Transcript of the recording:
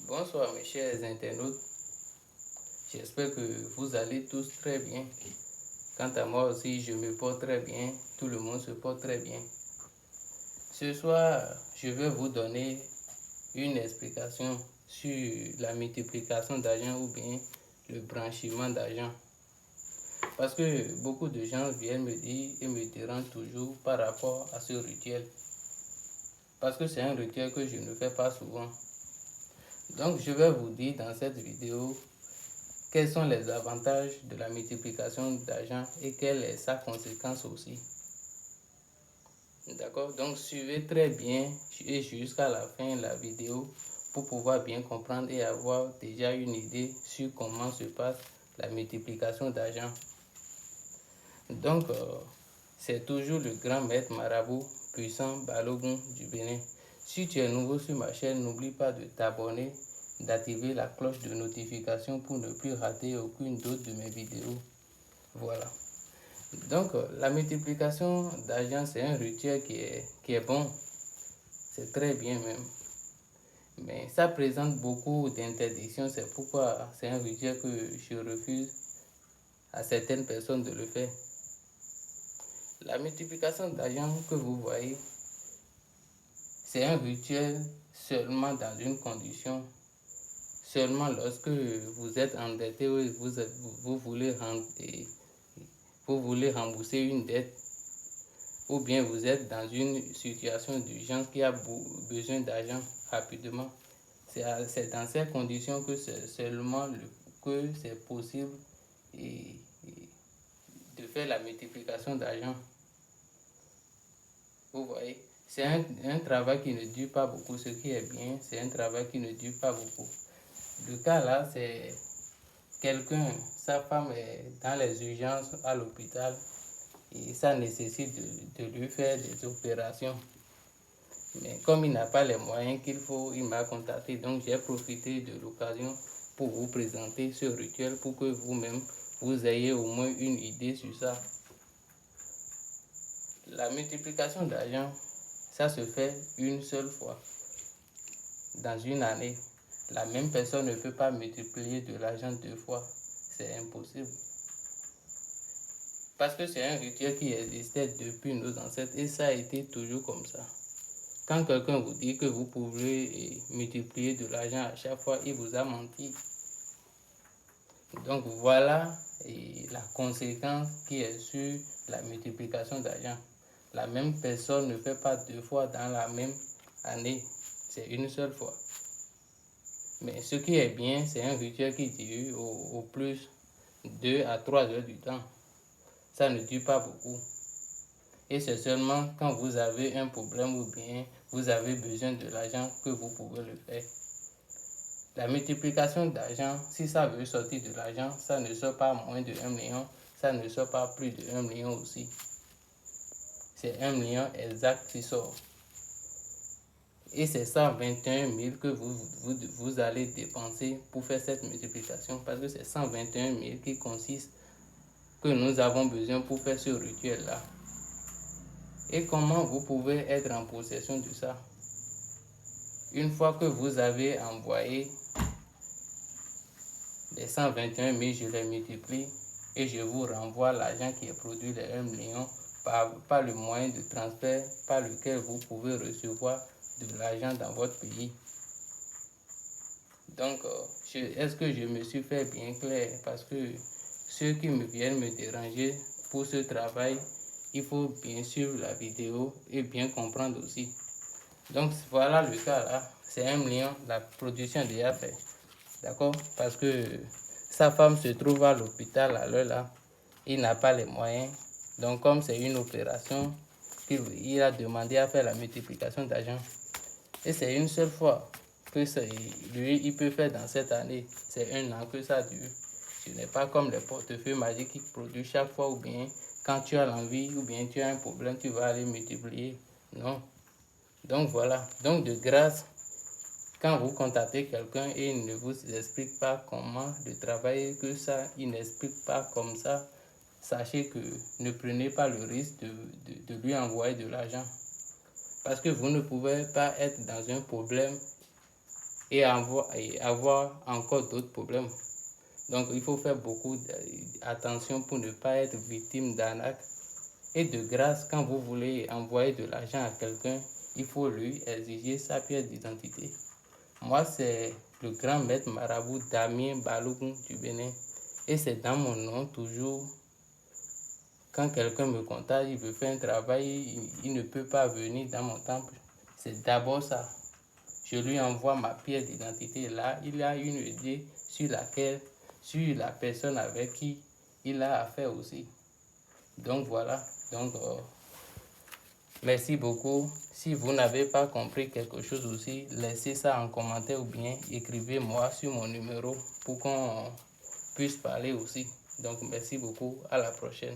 Bonsoir mes chers internautes, j'espère que vous allez tous très bien. Quant à moi aussi, je me porte très bien, tout le monde se porte très bien. Ce soir, je vais vous donner une explication sur la multiplication d'argent ou bien le branchement d'argent. Parce que beaucoup de gens viennent me dire et me dérangent toujours par rapport à ce rituel. Parce que c'est un rituel que je ne fais pas souvent. Donc je vais vous dire dans cette vidéo quels sont les avantages de la multiplication d'argent et quelle est sa conséquence aussi. D'accord? Donc suivez très bien et jusqu'à la fin de la vidéo pour pouvoir bien comprendre et avoir déjà une idée sur comment se passe la multiplication d'argent. Donc c'est toujours le grand maître marabout puissant Balogun du Bénin. Si tu es nouveau sur ma chaîne, n'oublie pas de t'abonner, d'activer la cloche de notification pour ne plus rater aucune d'autre de mes vidéos. Voilà. Donc, la multiplication d'argent, c'est un rituel qui est bon. C'est très bien même. Mais ça présente beaucoup d'interdictions. C'est pourquoi c'est un rituel que je refuse à certaines personnes de le faire. La multiplication d'argent que vous voyez, c'est un rituel seulement dans une condition. Seulement lorsque vous êtes endetté ou vous voulez rembourser une dette, ou bien vous êtes dans une situation d'urgence qui a besoin d'argent rapidement. C'est dans ces conditions que c'est seulement que c'est possible de faire la multiplication d'argent. Vous voyez, c'est un travail qui ne dure pas beaucoup. Ce qui est bien, c'est un travail qui ne dure pas beaucoup. Le cas là, c'est quelqu'un, sa femme est dans les urgences à l'hôpital et ça nécessite de lui faire des opérations. Mais comme il n'a pas les moyens qu'il faut, il m'a contacté. Donc j'ai profité de l'occasion pour vous présenter ce rituel pour que vous-même vous ayez au moins une idée sur ça. La multiplication d'argent, ça se fait une seule fois dans une année. La même personne ne peut pas multiplier de l'argent deux fois. C'est impossible. Parce que c'est un rituel qui existait depuis nos ancêtres et ça a été toujours comme ça. Quand quelqu'un vous dit que vous pouvez multiplier de l'argent à chaque fois, il vous a menti. Donc voilà la conséquence qui est sur la multiplication d'argent. La même personne ne fait pas deux fois dans la même année. C'est une seule fois. Mais ce qui est bien, c'est un rituel qui dure au plus 2 à 3 heures du temps. Ça ne dure pas beaucoup. Et c'est seulement quand vous avez un problème ou bien vous avez besoin de l'argent que vous pouvez le faire. La multiplication d'argent, si ça veut sortir de l'argent, ça ne sort pas moins de 1 million, ça ne sort pas plus de 1 million aussi. C'est 1 million exact qui sort. Et c'est 121 000 que vous allez dépenser pour faire cette multiplication. Parce que c'est 121 000 qui consiste, que nous avons besoin pour faire ce rituel-là. Et comment vous pouvez être en possession de ça? Une fois que vous avez envoyé les 121 000, je les multiplie et je vous renvoie l'argent qui est produit de 1 million par le moyen de transfert par lequel vous pouvez recevoir de l'argent dans votre pays. Donc, est-ce que je me suis fait bien clair? Parce que ceux qui viennent me déranger pour ce travail, il faut bien suivre la vidéo et bien comprendre aussi. Donc, voilà le cas là. C'est 1 million, la production déjà faite. D'accord? Parce que sa femme se trouve à l'hôpital à l'heure là. Il n'a pas les moyens. Donc, comme c'est une opération, il a demandé à faire la multiplication d'argent. Et c'est une seule fois que lui, il peut faire dans cette année. C'est un an que ça dure. Ce n'est pas comme les portefeuilles magiques qui produisent chaque fois ou bien quand tu as l'envie ou bien tu as un problème, tu vas aller multiplier. Non. Donc voilà. Donc de grâce, quand vous contactez quelqu'un et il ne vous explique pas comment le travail, que ça, il n'explique pas comme ça, sachez que ne prenez pas le risque de lui envoyer de l'argent. Parce que vous ne pouvez pas être dans un problème et avoir encore d'autres problèmes. Donc, il faut faire beaucoup d'attention pour ne pas être victime d'arnaque. Et de grâce, quand vous voulez envoyer de l'argent à quelqu'un, il faut lui exiger sa pièce d'identité. Moi, c'est le grand maître marabout Damien Balogun du Bénin. Et c'est dans mon nom toujours. Quand quelqu'un me contacte, il veut faire un travail, il ne peut pas venir dans mon temple. C'est d'abord ça. Je lui envoie ma pièce d'identité. Là, il a une idée sur la personne avec qui il a affaire aussi. Donc voilà. Donc, merci beaucoup. Si vous n'avez pas compris quelque chose aussi, laissez ça en commentaire ou bien écrivez-moi sur mon numéro pour qu'on puisse parler aussi. Donc, merci beaucoup. À la prochaine.